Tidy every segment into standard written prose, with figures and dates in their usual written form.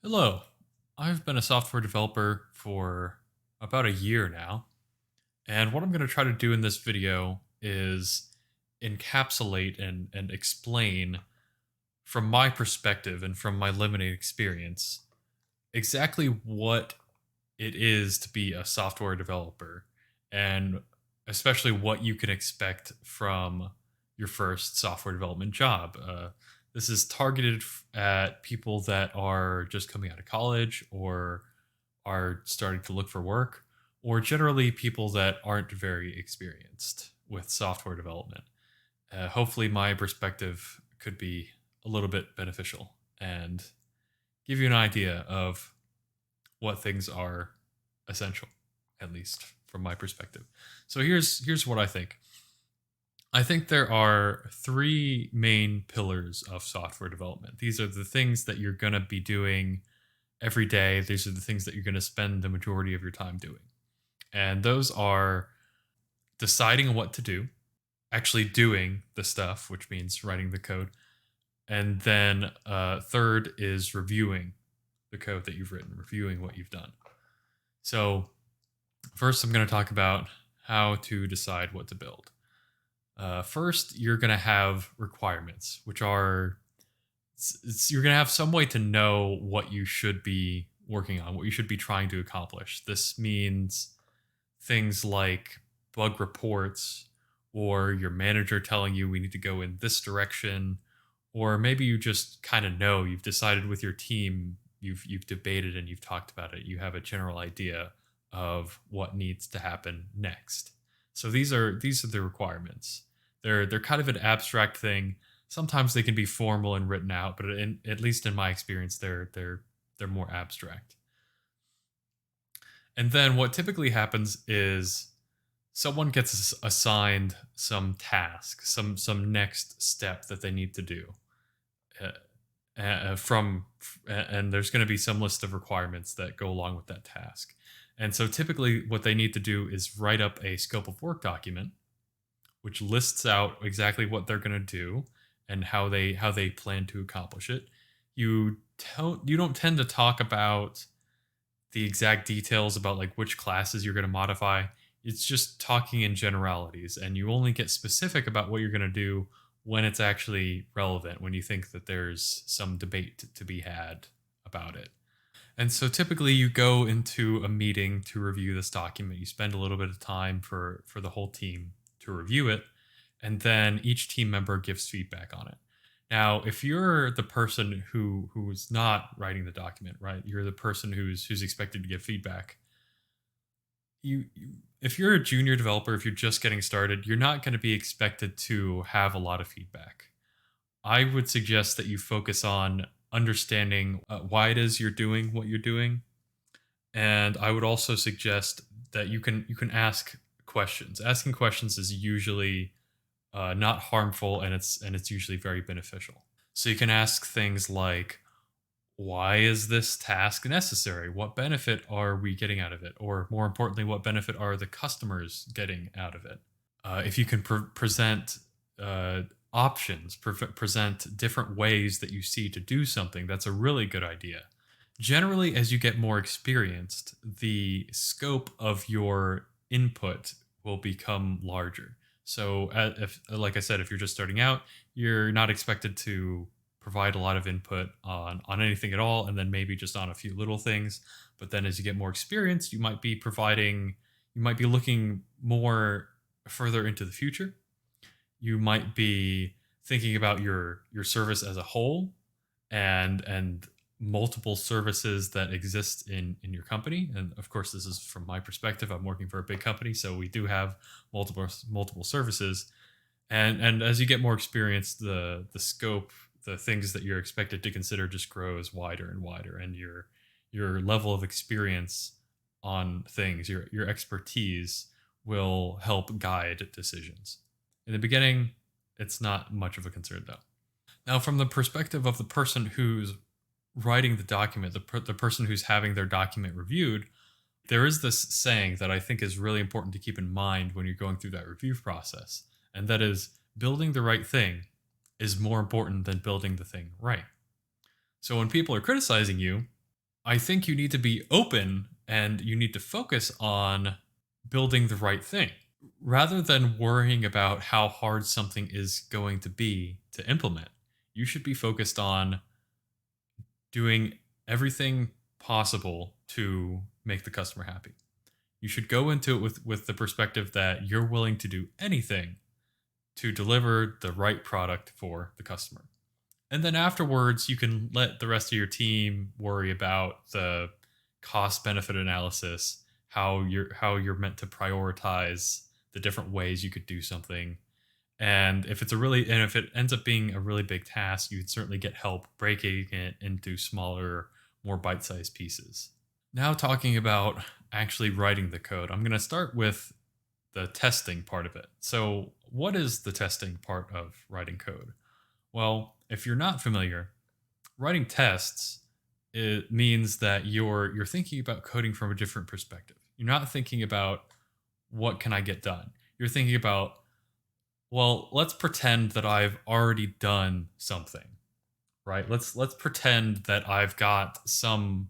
Hello. I've been a software developer for about a year now. And what I'm going to try to do in this video is encapsulate and explain from my perspective and from my limited experience exactly what it is to be a software developer and especially what you can expect from your first software development job. This is targeted at people that are just coming out of college or are starting to look for work, or generally people that aren't very experienced with software development. Hopefully, my perspective could be a little bit beneficial and give you an idea of what things are essential, at least from my perspective. So here's what I think. I think there are three main pillars of software development. These are the things that you're going to be doing every day. These are the things that you're going to spend the majority of your time doing. And those are deciding what to do, actually doing the stuff, which means writing the code. And then third is reviewing the code that you've written, reviewing what you've done. So, first, I'm going to talk about how to decide what to build. First, you're going to have requirements, which are you're going to have some way to know what you should be working on, what you should be trying to accomplish. This means things like bug reports or your manager telling you we need to go in this direction, or maybe you just kind of know, you've decided with your team, you've debated and you've talked about it, you have a general idea of what needs to happen next. So these are the requirements. They're kind of an abstract thing. Sometimes they can be formal and written out, but at least in my experience, they're more abstract. And then what typically happens is someone gets assigned some task, some next step that they need to do. And there's going to be some list of requirements that go along with that task. And so typically what they need to do is write up a scope of work document which lists out exactly what they're going to do and how they plan to accomplish it. You don't tend to talk about the exact details about like which classes you're going to modify. It's just talking in generalities, and you only get specific about what you're going to do when it's actually relevant, when you think that there's some debate to be had about it. And so typically you go into a meeting to review this document. You spend a little bit of time for the whole team to review it, and then each team member gives feedback on it. Now, if you're the person who's not writing the document, right? You're the person who's expected to give feedback. If you're a junior developer, if you're just getting started, you're not going to be expected to have a lot of feedback. I would suggest that you focus on understanding why it is you're doing what you're doing, and I would also suggest that you can ask questions. Asking questions is usually not harmful, and it's usually very beneficial. So you can ask things like, why is this task necessary? What benefit are we getting out of it? Or more importantly, what benefit are the customers getting out of it? If you can present options, present different ways that you see to do something, that's a really good idea. Generally, as you get more experienced, the scope of your input will become larger. So, if, like I said, if you're just starting out, you're not expected to provide a lot of input on anything at all, and then maybe just on a few little things. But then, as you get more experience, you might be looking more further into the future. You might be thinking about your service as a whole, and multiple services that exist in your company. And of course, this is from my perspective. I'm working for a big company, so we do have multiple services. And as you get more experience, the scope, the things that you're expected to consider just grows wider and wider, and your level of experience on things, your expertise will help guide decisions. In the beginning, it's not much of a concern though. Now, from the perspective of the person who's writing the document, the person who's having their document reviewed, there is this saying that I think is really important to keep in mind when you're going through that review process. And that is, building the right thing is more important than building the thing right. So when people are criticizing you, I think you need to be open and you need to focus on building the right thing rather than worrying about how hard something is going to be to implement. You should be focused on doing everything possible to make the customer happy. You should go into it with the perspective that you're willing to do anything to deliver the right product for the customer. And then afterwards, you can let the rest of your team worry about the cost benefit analysis, how you're meant to prioritize the different ways you could do something. And if it ends up being a really big task, you'd certainly get help breaking it into smaller, more bite-sized pieces. Now talking about actually writing the code, I'm going to start with the testing part of it. So, what is the testing part of writing code? Well, if you're not familiar, writing tests, it means that you're thinking about coding from a different perspective. You're not thinking about what can I get done. You're thinking about, well, let's pretend that I've already done something, right? Let's pretend that I've got some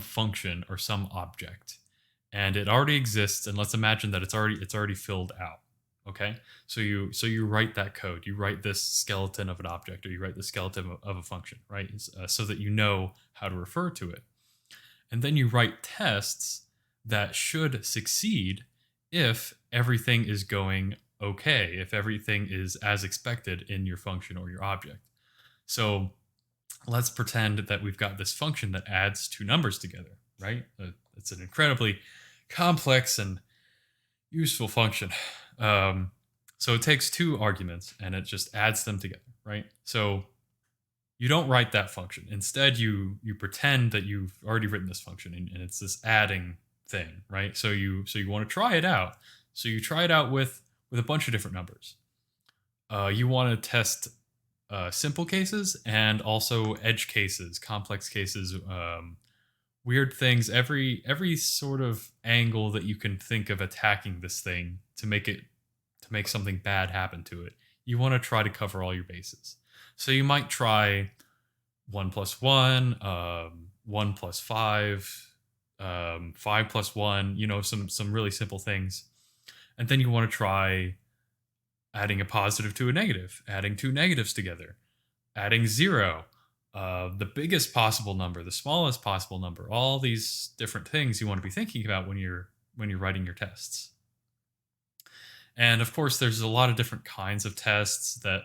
function or some object and it already exists, and let's imagine that it's already filled out. Okay? So you write that code. You write this skeleton of an object, or you write the skeleton of a function, right? So that you know how to refer to it. And then you write tests that should succeed if everything is going okay, if everything is as expected in your function or your object. So let's pretend that we've got this function that adds two numbers together, right? It's an incredibly complex and useful function. So it takes two arguments and it just adds them together, right? So you don't write that function. Instead, you pretend that you've already written this function, and it's this adding thing, right? So you want to try it out. So you try it out with a bunch of different numbers. You want to test simple cases and also edge cases, complex cases, weird things, every sort of angle that you can think of attacking this thing to make something bad happen to it. You want to try to cover all your bases. So you might try 1 plus 1, 1 plus 5, 5 plus 1. Some really simple things, and then you want to try adding a positive to a negative, adding two negatives together, adding 0, the biggest possible number, the smallest possible number, all these different things you want to be thinking about when you're writing your tests. And of course, there's a lot of different kinds of tests that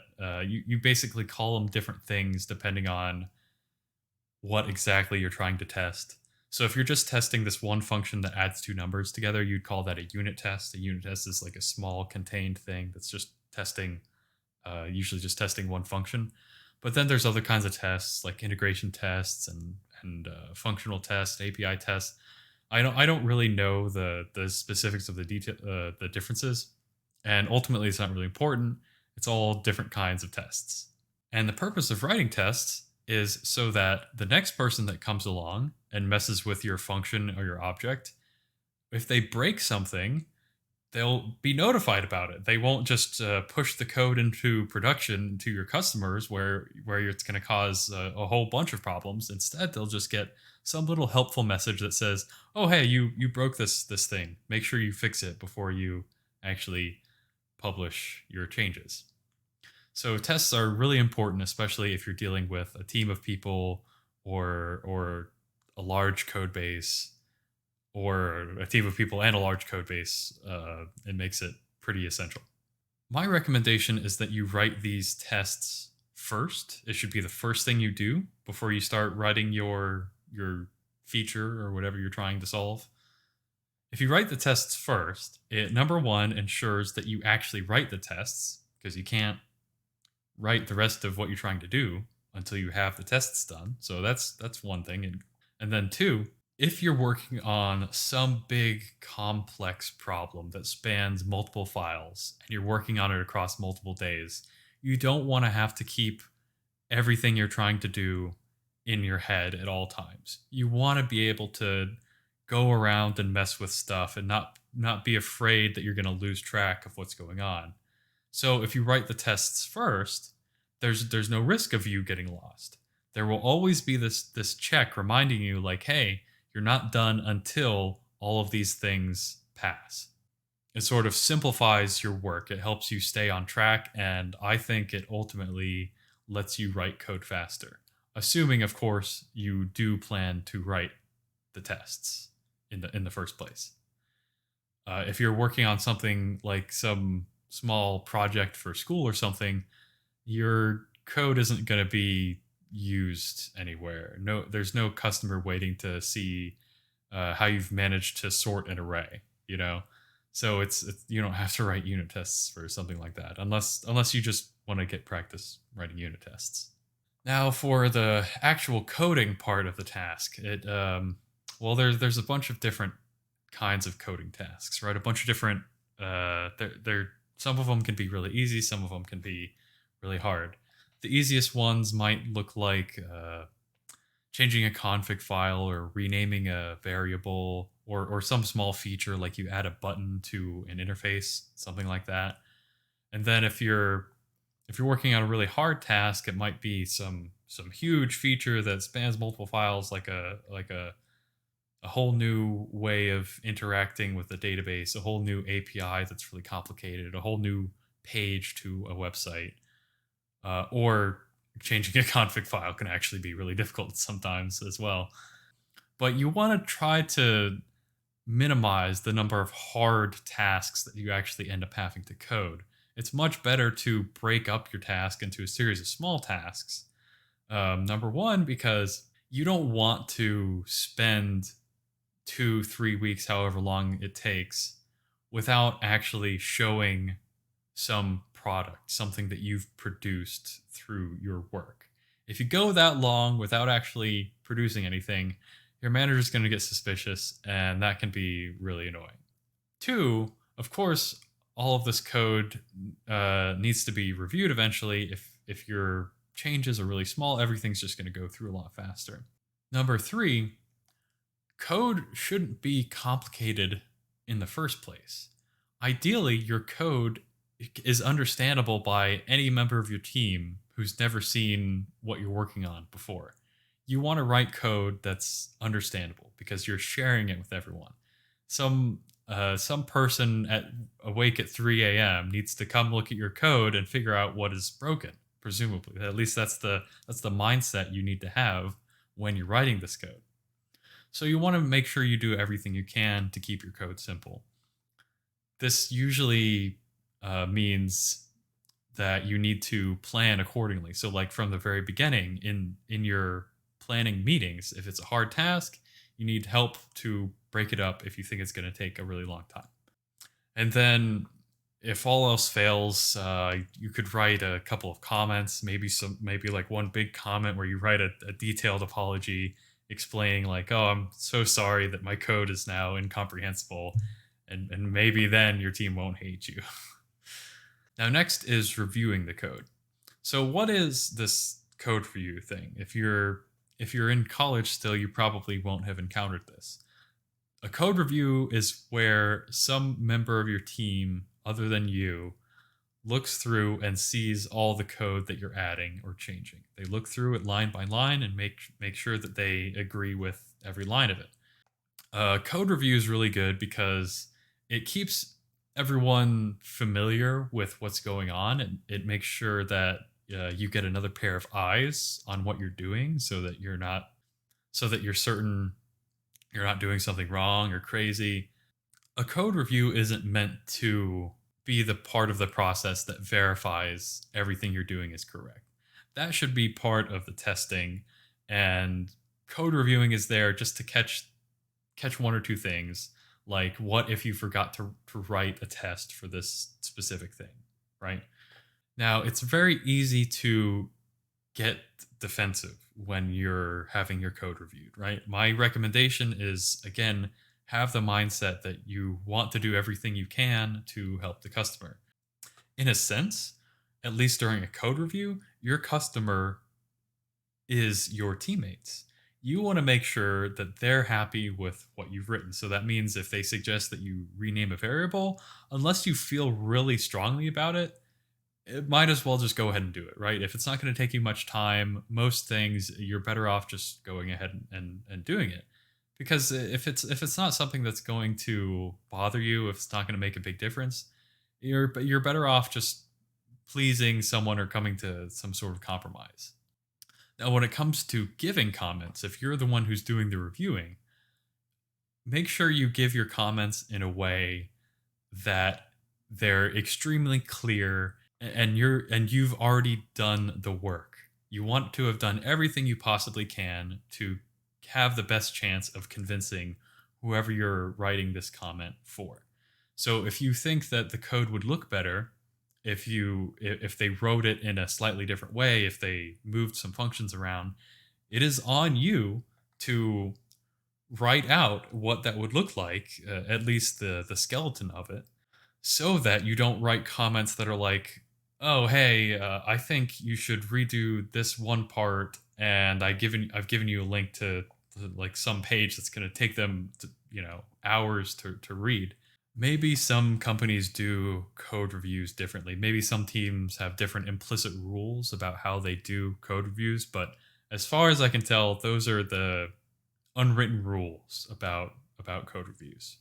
you basically call them different things depending on what exactly you're trying to test. So if you're just testing this one function that adds two numbers together, you'd call that a unit test. A unit test is like a small contained thing that's just testing, usually just testing one function. But then there's other kinds of tests like integration tests and functional tests, API tests. I don't really know the specifics of the differences, and ultimately it's not really important. It's all different kinds of tests. And the purpose of writing tests is so that the next person that comes along and messes with your function or your object, if they break something, they'll be notified about it. They won't just push the code into production to your customers where it's going to cause a whole bunch of problems. Instead, they'll just get some little helpful message that says, "Oh, hey, you broke this thing. Make sure you fix it before you actually publish your changes." So tests are really important, especially if you're dealing with a team of people or a large code base, or a team of people and a large code base. It makes it pretty essential. My recommendation is that you write these tests first. It should be the first thing you do before you start writing your feature or whatever you're trying to solve. If you write the tests first, it number one ensures that you actually write the tests, because you can't write the rest of what you're trying to do until you have the tests done. So that's one thing. And then two, if you're working on some big complex problem that spans multiple files and you're working on it across multiple days, you don't want to have to keep everything you're trying to do in your head at all times. You want to be able to go around and mess with stuff and not be afraid that you're going to lose track of what's going on. So if you write the tests first, there's no risk of you getting lost. there will always be this check reminding you like, hey, you're not done until all of these things pass. It sort of simplifies your work. It helps you stay on track, and I think it ultimately lets you write code faster. Assuming, of course, you do plan to write the tests in the first place. If you're working on something like some small project for school or something, your code isn't going to be used anywhere. No, there's no customer waiting to see how you've managed to sort an array. You know, so it's you don't have to write unit tests for something like that, unless you just want to get practice writing unit tests. Now, for the actual coding part of the task, well, there's a bunch of different kinds of coding tasks, right? A bunch of different. There some of them can be really easy, some of them can be really hard. The easiest ones might look like changing a config file or renaming a variable or some small feature like you add a button to an interface, something like that. And then if you're working on a really hard task, it might be some huge feature that spans multiple files, like a whole new way of interacting with the database, a whole new API that's really complicated, a whole new page to a website, or changing a config file can actually be really difficult sometimes as well. But you want to try to minimize the number of hard tasks that you actually end up having to code. It's much better to break up your task into a series of small tasks. Number one, because you don't want to spend 2-3 weeks, however long it takes, without actually showing some product, something that you've produced through your work. If you go that long without actually producing anything, your manager's going to get suspicious, and that can be really annoying. Two, of course, all of this code needs to be reviewed eventually. If your changes are really small, everything's just going to go through a lot faster. Number three, code shouldn't be complicated in the first place. Ideally, your code is understandable by any member of your team who's never seen what you're working on before. You want to write code that's understandable because you're sharing it with everyone. Some person awake at 3 a.m. needs to come look at your code and figure out what is broken. Presumably, at least that's the mindset you need to have when you're writing this code. So you want to make sure you do everything you can to keep your code simple. This usually means that you need to plan accordingly. So like from the very beginning in your planning meetings, if it's a hard task, you need help to break it up if you think it's going to take a really long time. And then if all else fails, you could write a couple of comments, maybe like one big comment where you write a detailed apology explaining like, oh, I'm so sorry that my code is now incomprehensible, and maybe then your team won't hate you. Now, next is reviewing the code. So what is this code review thing? If you're in college still, you probably won't have encountered this. A code review is where some member of your team, other than you, looks through and sees all the code that you're adding or changing. They look through it line by line and make sure that they agree with every line of it. Code review is really good because it keeps everyone familiar with what's going on, and it makes sure that you get another pair of eyes on what you're doing, so that you're certain you're not doing something wrong or crazy. A code review isn't meant to be the part of the process that verifies everything you're doing is correct. That should be part of the testing, and code reviewing is there just to catch one or two things, like what if you forgot to write a test for this specific thing, right? Now, it's very easy to get defensive when you're having your code reviewed, right? My recommendation is, again, have the mindset that you want to do everything you can to help the customer. In a sense, at least during a code review, your customer is your teammates. You want to make sure that they're happy with what you've written. So that means if they suggest that you rename a variable, unless you feel really strongly about it, it might as well just go ahead and do it, right? If it's not going to take you much time, most things you're better off just going ahead and doing it. Because if it's not something that's going to bother you, if it's not going to make a big difference, you're better off just pleasing someone or coming to some sort of compromise. Now, when it comes to giving comments, if you're the one who's doing the reviewing, make sure you give your comments in a way that they're extremely clear and you've already done the work. You want to have done everything you possibly can to have the best chance of convincing whoever you're writing this comment for. So if you think that the code would look better if they wrote it in a slightly different way, if they moved some functions around, it is on you to write out what that would look like, at least the skeleton of it, so that you don't write comments that are like, "Oh, hey, I think you should redo this one part, and I've given you a link to like some page that's going to take them hours to read." Maybe some companies do code reviews differently. Maybe some teams have different implicit rules about how they do code reviews, but as far as I can tell, those are the unwritten rules about code reviews.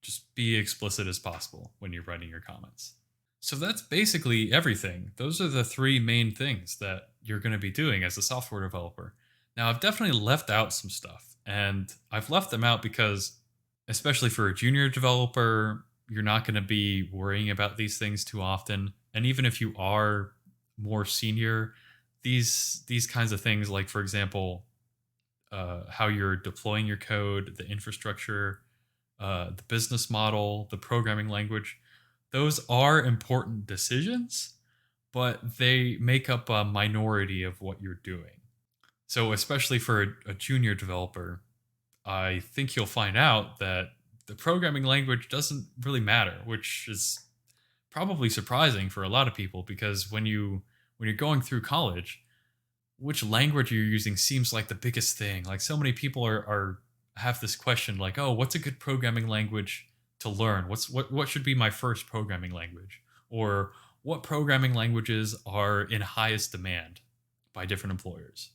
Just be explicit as possible when you're writing your comments. So that's basically everything. Those are the three main things that you're going to be doing as a software developer. Now, I've definitely left out some stuff, and I've left them out because, especially for a junior developer, you're not going to be worrying about these things too often. And even if you are more senior, these kinds of things, like for example, how you're deploying your code, the infrastructure, the business model, the programming language, those are important decisions, but they make up a minority of what you're doing. So, especially for a junior developer, I think you'll find out that the programming language doesn't really matter, which is probably surprising for a lot of people because when you're going through college, which language you're using seems like the biggest thing. Like so many people are have this question like, "Oh, what's a good programming language to learn? What should be my first programming language?" Or what programming languages are in highest demand by different employers?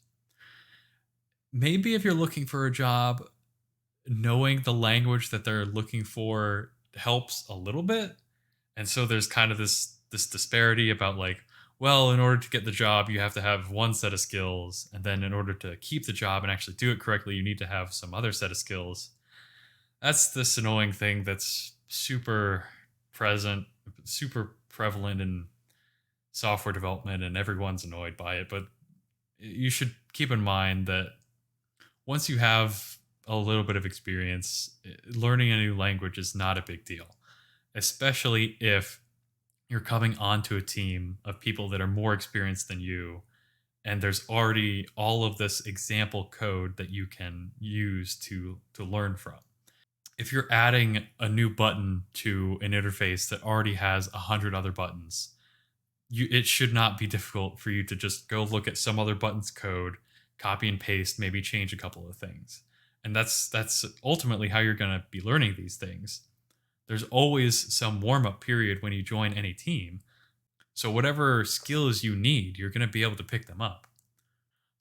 Maybe if you're looking for a job, knowing the language that they're looking for helps a little bit. And so there's kind of this disparity about like, well, in order to get the job, you have to have one set of skills, and then in order to keep the job and actually do it correctly, you need to have some other set of skills. That's this annoying thing that's super present, super prevalent in software development, and everyone's annoyed by it. But you should keep in mind that once you have a little bit of experience, learning a new language is not a big deal, especially if you're coming onto a team of people that are more experienced than you, and there's already all of this example code that you can use to learn from. If you're adding a new button to an interface that already has 100 other buttons, it should not be difficult for you to just go look at some other button's code, copy and paste, maybe change a couple of things. And that's ultimately how you're going to be learning these things. There's always some warm-up period when you join any team. So whatever skills you need, you're going to be able to pick them up.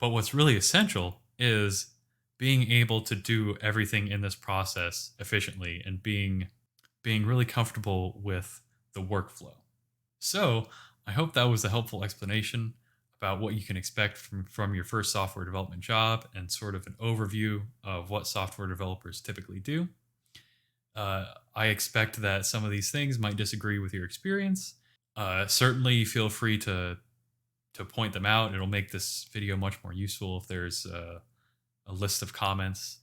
But what's really essential is being able to do everything in this process efficiently and being really comfortable with the workflow. So I hope that was a helpful explanation about what you can expect from your first software development job and sort of an overview of what software developers typically do. I expect that some of these things might disagree with your experience. Certainly feel free to point them out. It'll make this video much more useful if there's a list of comments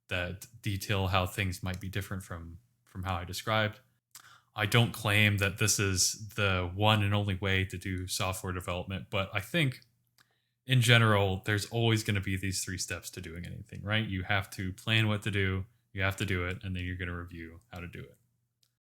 that detail how things might be different from how I described. I don't claim that this is the one and only way to do software development, but I think in general, there's always going to be these 3 steps to doing anything, right? You have to plan what to do, you have to do it, and then you're going to review how to do it.